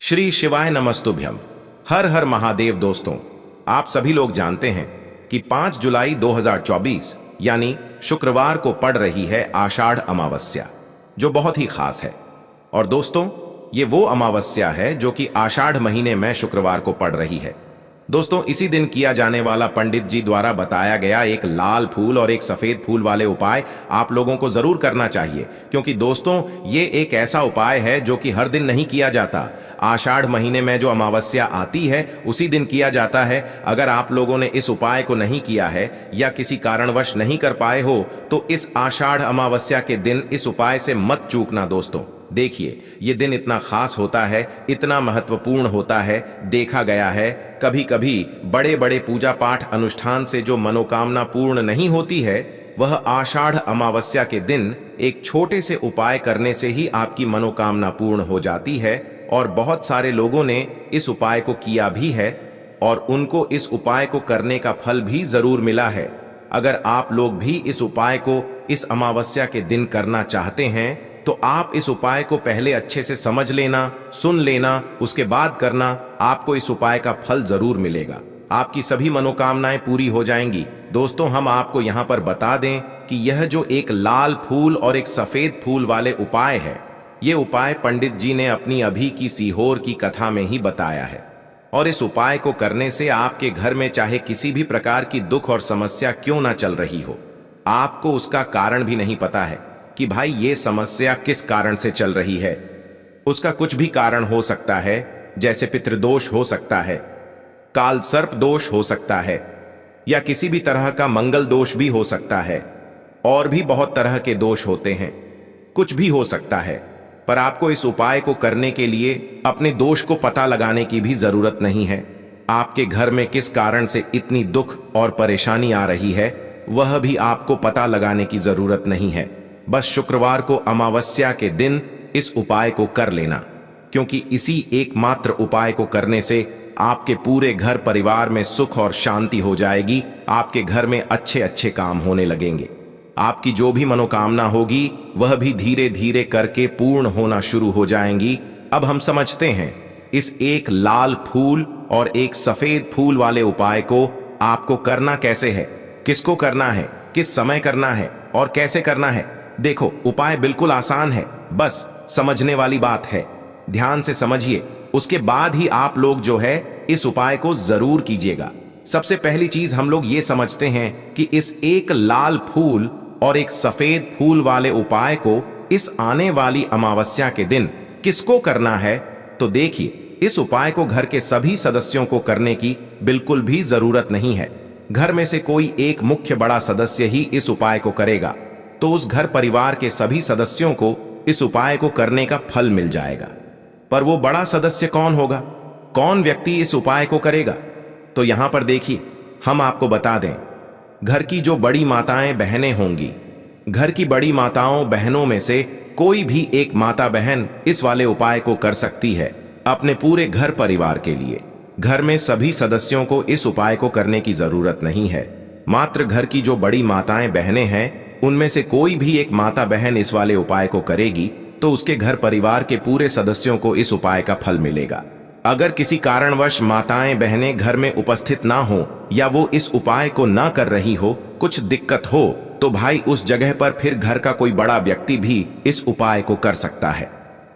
श्री शिवाय नमस्तुभ्यम। हर हर महादेव। दोस्तों, आप सभी लोग जानते हैं कि 5 जुलाई 2024 यानी शुक्रवार को पड़ रही है आषाढ़ अमावस्या, जो बहुत ही खास है। और दोस्तों, ये वो अमावस्या है जो कि आषाढ़ महीने में शुक्रवार को पड़ रही है। दोस्तों, इसी दिन किया जाने वाला पंडित जी द्वारा बताया गया एक लाल फूल और एक सफेद फूल वाले उपाय आप लोगों को जरूर करना चाहिए, क्योंकि दोस्तों ये एक ऐसा उपाय है जो कि हर दिन नहीं किया जाता। आषाढ़ महीने में जो अमावस्या आती है उसी दिन किया जाता है। अगर आप लोगों ने इस उपाय को नहीं किया है या किसी कारणवश नहीं कर पाए हो तो इस आषाढ़ अमावस्या के दिन इस उपाय से मत चूकना। दोस्तों देखिए, ये दिन इतना खास होता है, इतना महत्वपूर्ण होता है। देखा गया है कभी कभी बड़े बड़े पूजा पाठ अनुष्ठान से जो मनोकामना पूर्ण नहीं होती है, वह आषाढ़ अमावस्या के दिन एक छोटे से उपाय करने से ही आपकी मनोकामना पूर्ण हो जाती है। और बहुत सारे लोगों ने इस उपाय को किया भी है और उनको इस उपाय को करने का फल भी जरूर मिला है। अगर आप लोग भी इस उपाय को इस अमावस्या के दिन करना चाहते हैं तो आप इस उपाय को पहले अच्छे से समझ लेना, सुन लेना, उसके बाद करना। आपको इस उपाय का फल जरूर मिलेगा, आपकी सभी मनोकामनाएं पूरी हो जाएंगी। दोस्तों, हम आपको यहां पर बता दें कि यह जो एक लाल फूल और एक सफेद फूल वाले उपाय है, ये उपाय पंडित जी ने अपनी अभी की सीहोर की कथा में ही बताया है। और इस उपाय को करने से आपके घर में चाहे किसी भी प्रकार की दुख और समस्या क्यों ना चल रही हो, आपको उसका कारण भी नहीं पता है कि भाई ये समस्या किस कारण से चल रही है। उसका कुछ भी कारण हो सकता है, जैसे पितृदोष हो सकता है, काल सर्प दोष हो सकता है, या किसी भी तरह का मंगल दोष भी हो सकता है। और भी बहुत तरह के दोष होते हैं, कुछ भी हो सकता है। पर आपको इस उपाय को करने के लिए अपने दोष को पता लगाने की भी जरूरत नहीं है। आपके घर में किस कारण से इतनी दुख और परेशानी आ रही है, वह भी आपको पता लगाने की जरूरत नहीं है। बस शुक्रवार को अमावस्या के दिन इस उपाय को कर लेना, क्योंकि इसी एकमात्र उपाय को करने से आपके पूरे घर परिवार में सुख और शांति हो जाएगी। आपके घर में अच्छे अच्छे काम होने लगेंगे। आपकी जो भी मनोकामना होगी वह भी धीरे धीरे करके पूर्ण होना शुरू हो जाएंगी। अब हम समझते हैं इस एक लाल फूल और एक सफेद फूल वाले उपाय को आपको करना कैसे है, किसको करना है, किस समय करना है और कैसे करना है। देखो, उपाय बिल्कुल आसान है, बस समझने वाली बात है। ध्यान से समझिए, उसके बाद ही आप लोग जो है इस उपाय को जरूर कीजिएगा। सबसे पहली चीज हम लोग ये समझते हैं कि इस एक लाल फूल और एक सफेद फूल वाले उपाय को इस आने वाली अमावस्या के दिन किसको करना है। तो देखिए, इस उपाय को घर के सभी सदस्यों को करने की बिल्कुल भी जरूरत नहीं है। घर में से कोई एक मुख्य बड़ा सदस्य ही इस उपाय को करेगा तो उस घर परिवार के सभी सदस्यों को इस उपाय को करने का फल मिल जाएगा। पर वो बड़ा सदस्य कौन होगा, कौन व्यक्ति इस उपाय को करेगा? तो यहां पर देखिए, हम आपको बता दें, घर की जो बड़ी माताएं बहनें होंगी, घर की बड़ी माताओं बहनों में से कोई भी एक माता बहन इस वाले उपाय को कर सकती है अपने पूरे घर परिवार के लिए। घर में सभी सदस्यों को इस उपाय को करने की जरूरत नहीं है। मात्र घर की जो बड़ी माताएं बहनें हैं, उनमें से कोई भी एक माता बहन इस वाले उपाय को करेगी तो उसके घर परिवार के पूरे सदस्यों को इस उपाय का फल मिलेगा। अगर किसी कारणवश माताएं बहनें घर में उपस्थित ना हो या वो इस उपाय को ना कर रही हो, कुछ दिक्कत हो, तो भाई उस जगह पर फिर घर का कोई बड़ा व्यक्ति भी इस उपाय को कर सकता है।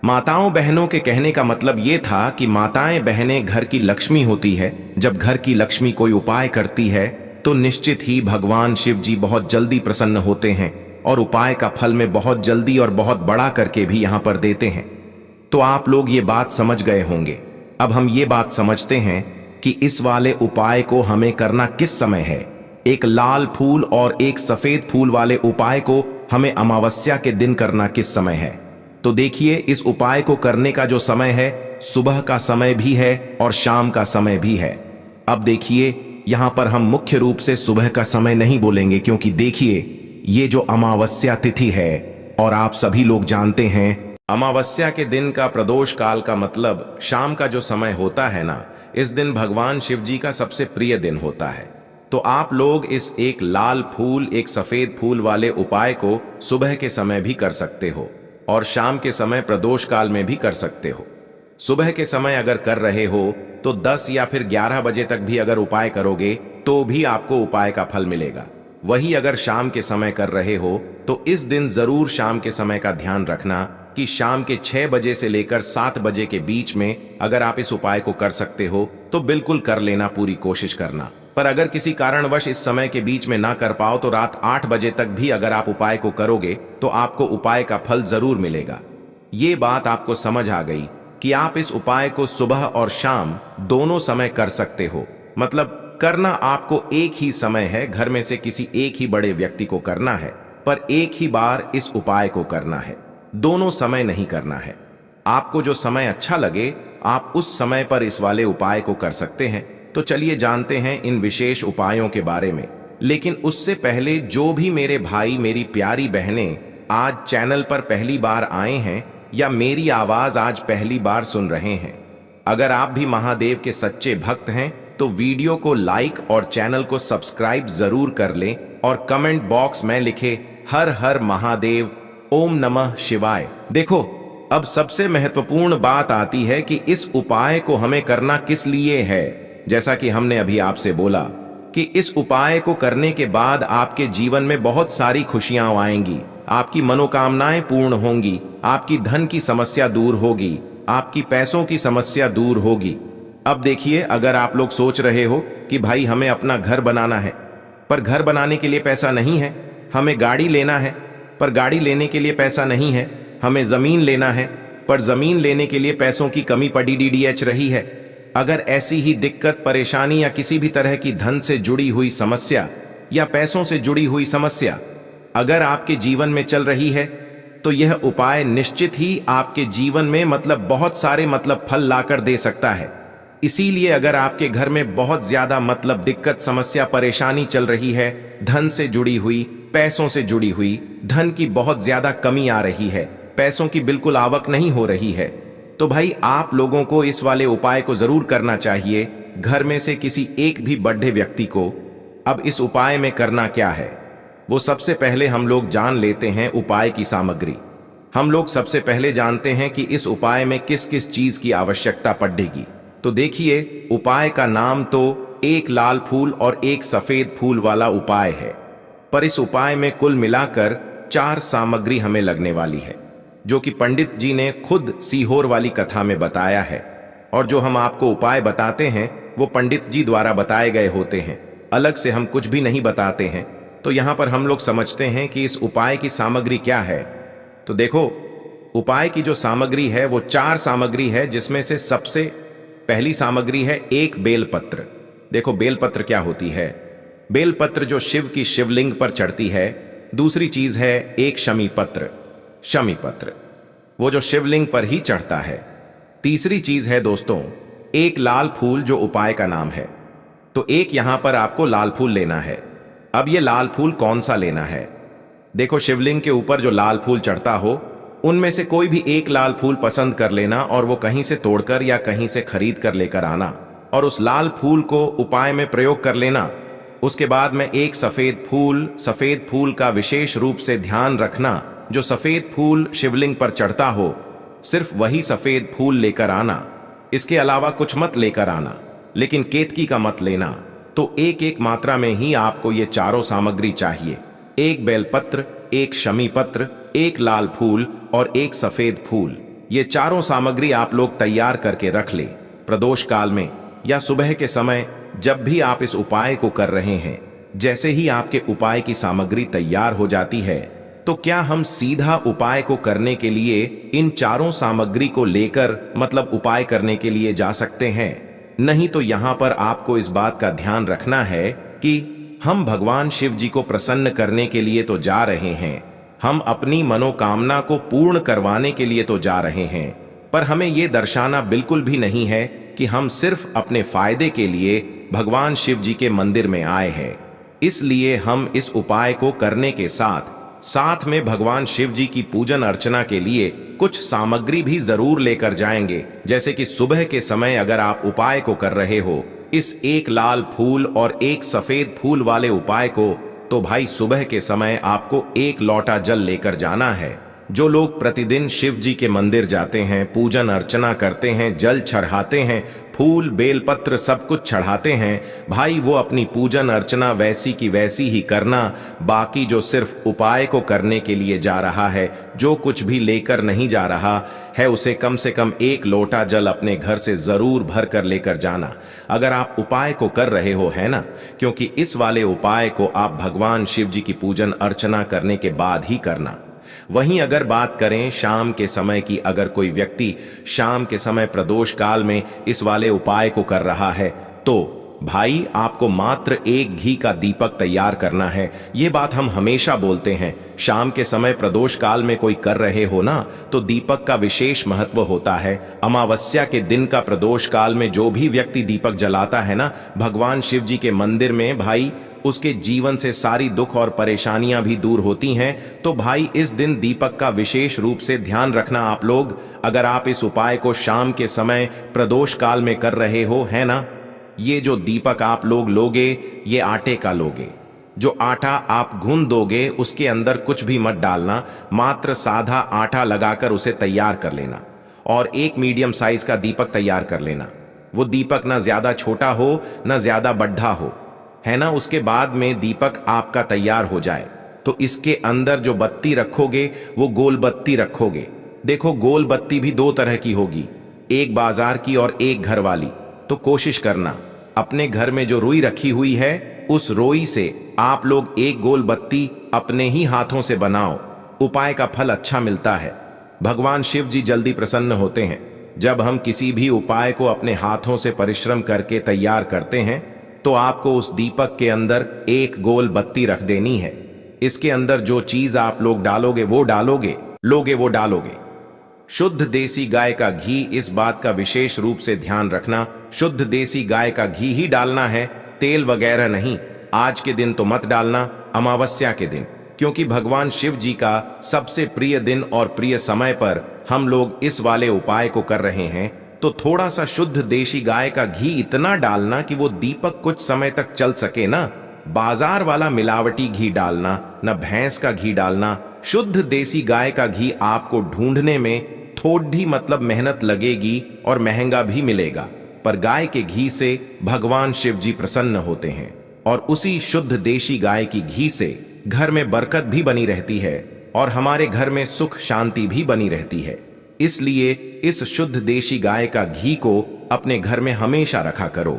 माताओं बहनों के कहने का मतलब ये था कि माताएं बहनें घर की लक्ष्मी होती है। जब घर की लक्ष्मी कोई उपाय करती है तो निश्चित ही भगवान शिव जी बहुत जल्दी प्रसन्न होते हैं और उपाय का फल में बहुत जल्दी और बहुत बड़ा करके भी यहां पर देते हैं। तो आप लोग ये बात समझ गए होंगे। अब हम ये बात समझते हैं कि इस वाले उपाय को हमें करना किस समय है। एक लाल फूल और एक सफेद फूल वाले उपाय को हमें अमावस्या के दिन करना किस समय है। तो देखिए, इस उपाय को करने का जो समय है, सुबह का समय भी है और शाम का समय भी है। अब देखिए, यहां पर हम मुख्य रूप से सुबह का समय नहीं बोलेंगे, क्योंकि देखिए ये जो अमावस्या तिथि है और आप सभी लोग जानते हैं अमावस्या के दिन का प्रदोष काल का मतलब शाम का जो समय होता है ना, इस दिन भगवान शिव जी का सबसे प्रिय दिन होता है। तो आप लोग इस एक लाल फूल एक सफेद फूल वाले उपाय को सुबह के समय भी कर सकते हो और शाम के समय प्रदोष काल में भी कर सकते हो। सुबह के समय अगर कर रहे हो तो 10 या फिर 11 बजे तक भी अगर उपाय करोगे तो भी आपको उपाय का फल मिलेगा। वही अगर शाम के समय कर रहे हो तो इस दिन जरूर शाम के समय का ध्यान रखना कि शाम के 6 बजे से लेकर 7 बजे के बीच में अगर आप इस उपाय को कर सकते हो तो बिल्कुल कर लेना, पूरी कोशिश करना। पर अगर किसी कारणवश इस समय के बीच में ना कर पाओ तो रात 8 बजे तक भी अगर आप उपाय को करोगे तो आपको उपाय का फल जरूर मिलेगा। ये बात आपको समझ आ गई कि आप इस उपाय को सुबह और शाम दोनों समय कर सकते हो। मतलब करना आपको एक ही समय है, घर में से किसी एक ही बड़े व्यक्ति को करना है, पर एक ही बार इस उपाय को करना है, दोनों समय नहीं करना है। आपको जो समय अच्छा लगे आप उस समय पर इस वाले उपाय को कर सकते हैं। तो चलिए जानते हैं इन विशेष उपायों के बारे में। लेकिन उससे पहले जो भी मेरे भाई मेरी प्यारी बहनें आज चैनल पर पहली बार आए हैं या मेरी आवाज आज पहली बार सुन रहे हैं, अगर आप भी महादेव के सच्चे भक्त हैं तो वीडियो को लाइक और चैनल को सब्सक्राइब जरूर कर लें और कमेंट बॉक्स में लिखे हर हर महादेव, ओम नमः शिवाय। देखो, अब सबसे महत्वपूर्ण बात आती है कि इस उपाय को हमें करना किस लिए है। जैसा कि हमने अभी आपसे बोला कि इस उपाय को करने के बाद आपके जीवन में बहुत सारी खुशियां आएंगी, आपकी मनोकामनाएं पूर्ण होंगी, आपकी धन की समस्या दूर होगी, आपकी पैसों की समस्या दूर होगी। अब देखिए, अगर आप लोग सोच रहे हो कि भाई हमें अपना घर बनाना है पर घर बनाने के लिए पैसा नहीं है, हमें गाड़ी लेना है पर गाड़ी लेने के लिए पैसा नहीं है, हमें जमीन लेना है पर जमीन लेने के लिए पैसों की कमी पड़ी डीडीएच रही है। अगर ऐसी ही दिक्कत, परेशानी या किसी भी तरह की धन से जुड़ी हुई समस्या या पैसों से जुड़ी हुई समस्या अगर आपके जीवन में चल रही है तो यह उपाय निश्चित ही आपके जीवन में बहुत सारे फल लाकर दे सकता है। इसीलिए अगर आपके घर में बहुत ज्यादा दिक्कत, समस्या, परेशानी चल रही है, धन से जुड़ी हुई, पैसों से जुड़ी हुई, धन की बहुत ज्यादा कमी आ रही है, पैसों की बिल्कुल आवक नहीं हो रही है, तो भाई आप लोगों को इस वाले उपाय को जरूर करना चाहिए, घर में से किसी एक भी बड़े व्यक्ति को। अब इस उपाय में करना क्या है, वो सबसे पहले हम लोग जान लेते हैं उपाय की सामग्री। हम लोग सबसे पहले जानते हैं कि इस उपाय में किस किस चीज की आवश्यकता पड़ेगी। तो देखिए, उपाय का नाम तो एक लाल फूल और एक सफेद फूल वाला उपाय है, पर इस उपाय में कुल मिलाकर 4 सामग्री हमें लगने वाली है, जो कि पंडित जी ने खुद सीहोर वाली कथा में बताया है। और जो हम आपको उपाय बताते हैं वो पंडित जी द्वारा बताए गए होते हैं, अलग से हम कुछ भी नहीं बताते हैं। तो यहाँ पर हम लोग समझते हैं कि इस उपाय की सामग्री क्या है। तो देखो, उपाय की जो सामग्री है वो 4 सामग्री है, जिसमें से सबसे पहली सामग्री है एक बेलपत्र। देखो, बेलपत्र क्या होती है? बेलपत्र जो शिव की शिवलिंग पर चढ़ती है। दूसरी चीज है एक शमी पत्र, शमी पत्र, वो जो शिवलिंग पर ही चढ़ता है। तीसरी चीज है दोस्तों एक लाल फूल, जो उपाय का नाम है। तो एक यहां पर आपको लाल फूल लेना है। अब ये लाल फूल कौन सा लेना है? देखो, शिवलिंग के ऊपर जो लाल फूल चढ़ता हो उनमें से कोई भी एक लाल फूल पसंद कर लेना और वो कहीं से तोड़कर या कहीं से खरीद कर लेकर आना और उस लाल फूल को उपाय में प्रयोग कर लेना। उसके बाद में एक सफेद फूल का विशेष रूप से ध्यान रखना। जो सफेद फूल शिवलिंग पर चढ़ता हो सिर्फ वही सफेद फूल लेकर आना, इसके अलावा कुछ मत लेकर आना, लेकिन केतकी का मत लेना। तो एक एक मात्रा में ही आपको ये चारों सामग्री चाहिए, एक बेलपत्र, एक शमी पत्र, एक लाल फूल और एक सफेद फूल। ये चारों सामग्री आप लोग तैयार करके रख ले। प्रदोष काल में या सुबह के समय जब भी आप इस उपाय को कर रहे हैं, जैसे ही आपके उपाय की सामग्री तैयार हो जाती है तो क्या हम सीधा उपाय को करने के लिए इन चारों सामग्री को लेकर उपाय करने के लिए जा सकते हैं? नहीं तो यहां पर आपको इस बात का ध्यान रखना है कि हम भगवान शिव जी को प्रसन्न करने के लिए तो जा रहे हैं, हम अपनी मनोकामना को पूर्ण करवाने के लिए तो जा रहे हैं, पर हमें यह दर्शाना बिल्कुल भी नहीं है कि हम सिर्फ अपने फायदे के लिए भगवान शिव जी के मंदिर में आए हैं। इसलिए हम इस उपाय को करने के साथ में भगवान शिव जी की पूजन अर्चना के लिए कुछ सामग्री भी जरूर लेकर जाएंगे। जैसे कि सुबह के समय अगर आप उपाय को कर रहे हो, इस एक लाल फूल और एक सफेद फूल वाले उपाय को, तो भाई सुबह के समय आपको एक लोटा जल लेकर जाना है। जो लोग प्रतिदिन शिव जी के मंदिर जाते हैं, पूजन अर्चना करते हैं, जल चढ़ाते हैं, फूल बेलपत्र सब कुछ चढ़ाते हैं, भाई वो अपनी पूजन अर्चना वैसी की वैसी ही करना। बाकी जो सिर्फ उपाय को करने के लिए जा रहा है, जो कुछ भी लेकर नहीं जा रहा है, उसे कम से कम 1 लोटा जल अपने घर से जरूर भर कर लेकर जाना। अगर आप उपाय को कर रहे हो, है ना, क्योंकि इस वाले उपाय को आप भगवान शिव जी की पूजन अर्चना करने के बाद ही करना। वहीं अगर बात करें शाम के समय की, अगर कोई व्यक्ति शाम के समय प्रदोष काल में इस वाले उपाय को कर रहा है, तो भाई आपको मात्र 1 घी का दीपक तैयार करना है। ये बात हम हमेशा बोलते हैं, शाम के समय प्रदोष काल में कोई कर रहे हो ना, तो दीपक का विशेष महत्व होता है। अमावस्या के दिन का प्रदोष काल में जो भी व्यक्ति दीपक जलाता है ना भगवान शिव जी के मंदिर में, भाई उसके जीवन से सारी दुख और परेशानियां भी दूर होती हैं। तो भाई इस दिन दीपक का विशेष रूप से ध्यान रखना आप लोग। अगर आप इस उपाय को शाम के समय प्रदोष काल में कर रहे हो, है ना, ये जो दीपक आप लोग लोगे, ये आटे का लोगे। जो आटा आप गूंद दोगे उसके अंदर कुछ भी मत डालना, मात्र साधा आटा लगाकर उसे तैयार कर लेना और 1 मीडियम साइज का दीपक तैयार कर लेना। वो दीपक ना ज्यादा छोटा हो ना ज्यादा बड़ा हो, है ना। उसके बाद में दीपक आपका तैयार हो जाए तो इसके अंदर जो बत्ती रखोगे वो गोल बत्ती रखोगे। देखो गोल बत्ती भी 2 तरह की होगी, एक बाजार की और एक घर वाली। तो कोशिश करना अपने घर में जो रुई रखी हुई है उस रोई से आप लोग 1 गोल बत्ती अपने ही हाथों से बनाओ। उपाय का फल अच्छा मिलता है। भगवान शिव जी जल्दी प्रसन्न होते हैं जब हम किसी भी उपाय को अपने हाथों से परिश्रम करके तैयार करते हैं। तो आपको उस दीपक के अंदर 1 गोल बत्ती रख देनी है। इसके अंदर जो चीज आप लोग डालोगे वो डालोगे। शुद्ध देसी गाय का घी, इस बात का विशेष रूप से ध्यान रखना, शुद्ध देसी गाय का घी ही डालना है, तेल वगैरह नहीं। आज के दिन तो मत डालना, अमावस्या के दिन, क्योंकि भगवान शिव जी का सबसे प्रिय दिन और प्रिय समय पर हम लोग इस वाले उपाय को कर रहे हैं। तो थोड़ा सा शुद्ध देसी गाय का घी इतना डालना कि वो दीपक कुछ समय तक चल सके ना। बाजार वाला मिलावटी घी डालना, न भैंस का घी डालना। शुद्ध देसी गाय का घी आपको ढूंढने में थोड़ी मतलब मेहनत लगेगी और महंगा भी मिलेगा, पर गाय के घी से भगवान शिव जी प्रसन्न होते हैं और उसी शुद्ध देसी गाय की घी से घर में बरकत भी बनी रहती है और हमारे घर में सुख शांति भी बनी रहती है। इसलिए इस शुद्ध देशी गाय का घी को अपने घर में हमेशा रखा करो।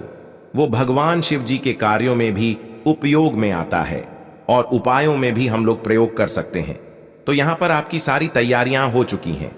वो भगवान शिव जी के कार्यों में भी उपयोग में आता है और उपायों में भी हम लोग प्रयोग कर सकते हैं। तो यहां पर आपकी सारी तैयारियां हो चुकी हैं।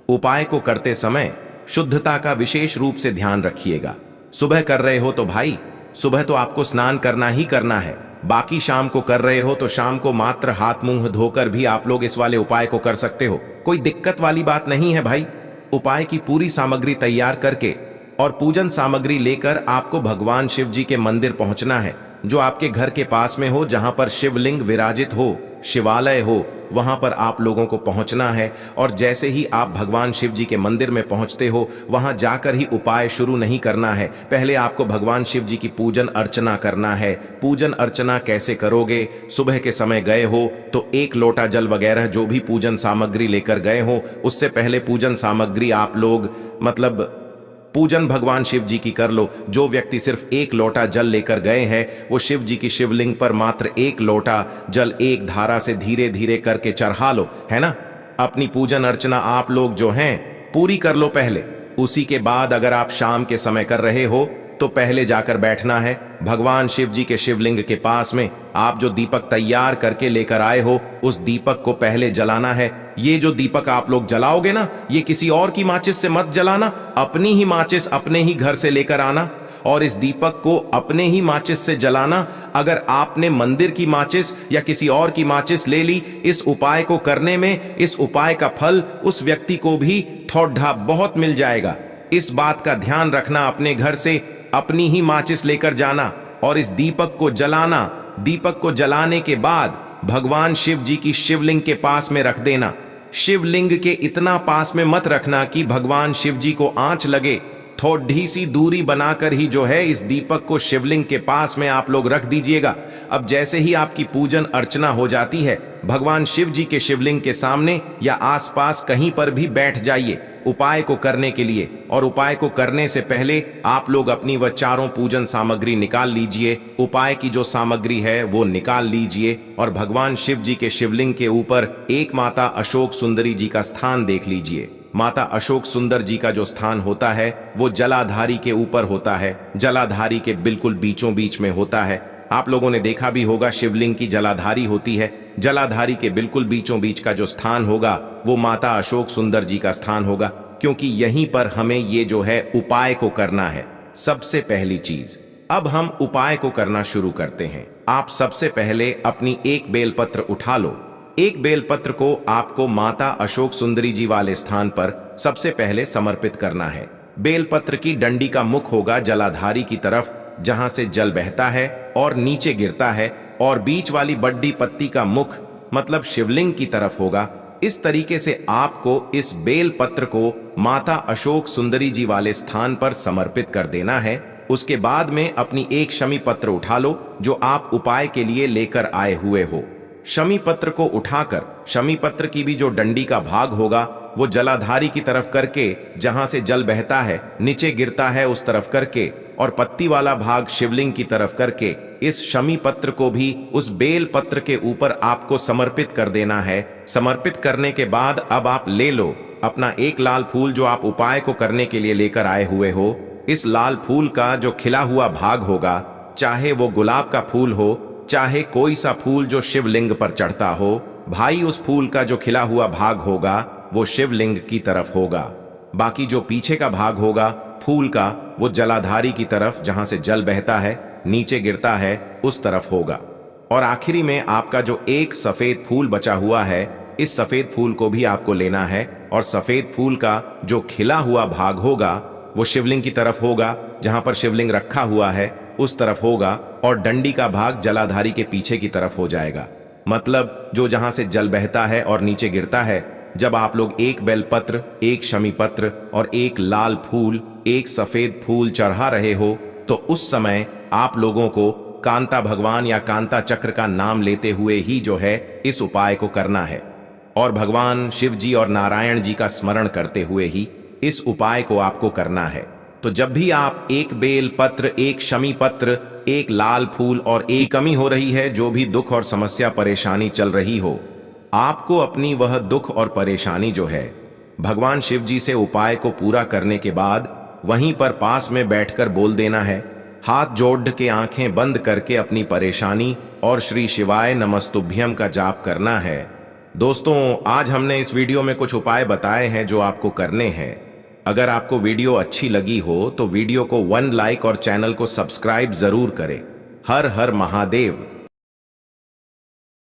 उपाय को करते समय शुद्धता का विशेष रूप से ध्यान रखिएगा। सुबह कर रहे हो तो भाई सुबह तो आपको स्नान करना ही करना है। बाकी शाम को कर रहे हो तो शाम को मात्र हाथ मुंह धोकर भी आप लोग इस वाले उपाय को कर सकते हो। कोई दिक्कत वाली बात नहीं है भाई। उपाय की पूरी सामग्री तैयार करके और पूजन सामग्री लेकर आपको भगवान शिव जी के मंदिर पहुंचना है, जो आपके घर के पास में हो, जहां पर शिवलिंग विराजित हो, शिवालय हो, वहां पर आप लोगों को पहुंचना है। और जैसे ही आप भगवान शिव जी के मंदिर में पहुंचते हो, वहां जाकर ही उपाय शुरू नहीं करना है। पहले आपको भगवान शिव जी की पूजन अर्चना करना है। पूजन अर्चना कैसे करोगे? सुबह के समय गए हो तो 1 लोटा जल वगैरह जो भी पूजन सामग्री लेकर गए हो, उससे पहले पूजन सामग्री आप लोग मतलब पूजन भगवान शिव जी की कर लो। जो व्यक्ति सिर्फ 1 लोटा जल लेकर गए हैं, वो शिव जी की शिवलिंग पर मात्र 1 लोटा जल एक धारा से धीरे धीरे करके चढ़ा लो, है ना। अपनी पूजन अर्चना आप लोग जो हैं पूरी कर लो पहले। उसी के बाद अगर आप शाम के समय कर रहे हो तो पहले जाकर बैठना है भगवान शिव जी के शिवलिंग के पास में। आप जो दीपक तैयार करके लेकर आए हो, उस दीपक को पहले जलाना है। ये जो दीपक आप लोग जलाओगे ना, ये किसी और की माचिस से मत जलाना, अपनी ही माचिस अपने ही घर से लेकर आना और इस दीपक को अपने ही माचिस से जलाना। अगर आपने मंदिर की माचिस या किसी और की माचिस ले ली इस उपाय को करने में, इस उपाय का फल उस व्यक्ति को भी थोड़ा बहुत मिल जाएगा। इस बात का ध्यान रखना, अपने घर से अपनी ही माचिस लेकर जाना और इस दीपक को जलाना। दीपक को जलाने के बाद भगवान शिव जी की शिवलिंग के पास में रख देना। शिवलिंग के इतना पास में मत रखना कि भगवान शिव जी को आंच लगे, थोड़ी सी दूरी बनाकर ही जो है इस दीपक को शिवलिंग के पास में आप लोग रख दीजिएगा। अब जैसे ही आपकी पूजन अर्चना हो जाती है, भगवान शिव जी के शिवलिंग के सामने या आसपास कहीं पर भी बैठ जाइए उपाय को करने के लिए। और उपाय को करने से पहले आप लोग अपनी वह चारों पूजन सामग्री निकाल लीजिए। उपाय की जो सामग्री है वो निकाल लीजिए और भगवान शिव जी के शिवलिंग के ऊपर एक माता अशोक सुंदरी जी का स्थान देख लीजिए। माता अशोक सुंदर जी का जो स्थान होता है वो जलाधारी के ऊपर होता है, जलाधारी के बिल्कुल बीचों बीच में होता है। आप लोगों ने देखा भी होगा शिवलिंग की जलाधारी होती है, जलाधारी के बिल्कुल बीचों बीच का जो स्थान होगा वो माता अशोक सुंदर जी का स्थान होगा, क्योंकि यहीं पर हमें ये जो है उपाय को करना है। सबसे पहली चीज, अब हम उपाय को करना शुरू करते हैं। आप सबसे पहले अपनी एक बेलपत्र उठा लो। एक बेलपत्र को आपको माता अशोक सुंदरी जी वाले स्थान पर सबसे पहले समर्पित करना है। बेलपत्र की डंडी का मुख होगा जलाधारी की तरफ, जहां से जल बहता है और नीचे गिरता है, और बीच वाली बड्डी पत्ती का मुख मतलब शिवलिंग की तरफ होगा। इस तरीके से आपको इस बेल पत्र को माता अशोक सुंदरी जी वाले स्थान पर समर्पित कर देना है। उसके बाद में अपनी एक शमी पत्र उठा लो जो आप उपाय के लिए लेकर आए हुए हो। शमी पत्र को उठाकर शमी पत्र की भी जो डंडी का भाग होगा वो जलाधारी की तरफ करके, जहां से जल बहता है नीचे गिरता है उस तरफ करके, और पत्ती वाला भाग शिवलिंग की तरफ करके इस शमी पत्र को भी उस बेल पत्र के ऊपर आपको समर्पित कर देना है। समर्पित करने के बाद अब आप ले लो अपना एक लाल फूल जो आप उपाय को करने के लिए लेकर आए हुए हो। इस लाल फूल का जो खिला हुआ भाग होगा, चाहे वो गुलाब का फूल हो, चाहे कोई सा फूल जो शिवलिंग पर चढ़ता हो, भाई उस फूल का जो खिला हुआ भाग होगा वो शिवलिंग की तरफ होगा। बाकी जो पीछे का भाग होगा फूल का वो जलाधारी की तरफ, जहां से जल बहता है नीचे गिरता है उस तरफ होगा। और आखिरी में आपका जो एक सफेद फूल बचा हुआ है, इस सफेद फूल को भी आपको लेना है और सफेद फूल का जो खिला हुआ भाग होगा वो शिवलिंग की तरफ होगा, जहां पर शिवलिंग रखा हुआ है उस तरफ होगा, और डंडी का भाग जलाधारी के पीछे की तरफ हो जाएगा। मतलब जो जहां से जल बहता है और नीचे गिरता है। जब आप लोग एक बेलपत्र, एक शमी पत्र और एक लाल फूल, एक सफेद फूल चढ़ा रहे हो, तो उस समय आप लोगों को कांता भगवान या कांता चक्र का नाम लेते हुए ही जो है इस उपाय को करना है, और भगवान शिव जी और नारायण जी का स्मरण करते हुए ही इस उपाय को आपको करना है। तो जब भी आप एक बेल पत्र, एक शमी पत्र, एक लाल फूल और एक कमी हो रही है, जो भी दुख और समस्या परेशानी चल रही हो, आपको अपनी वह दुख और परेशानी जो है भगवान शिव जी से उपाय को पूरा करने के बाद वहीं पर पास में बैठकर बोल देना है। हाथ जोड़ के आंखें बंद करके अपनी परेशानी और श्री शिवाय नमस्तुभ्यम का जाप करना है। दोस्तों, आज हमने इस वीडियो में कुछ उपाय बताए हैं जो आपको करने हैं। अगर आपको वीडियो अच्छी लगी हो तो वीडियो को 1 लाइक और चैनल को सब्सक्राइब जरूर करें। हर हर महादेव।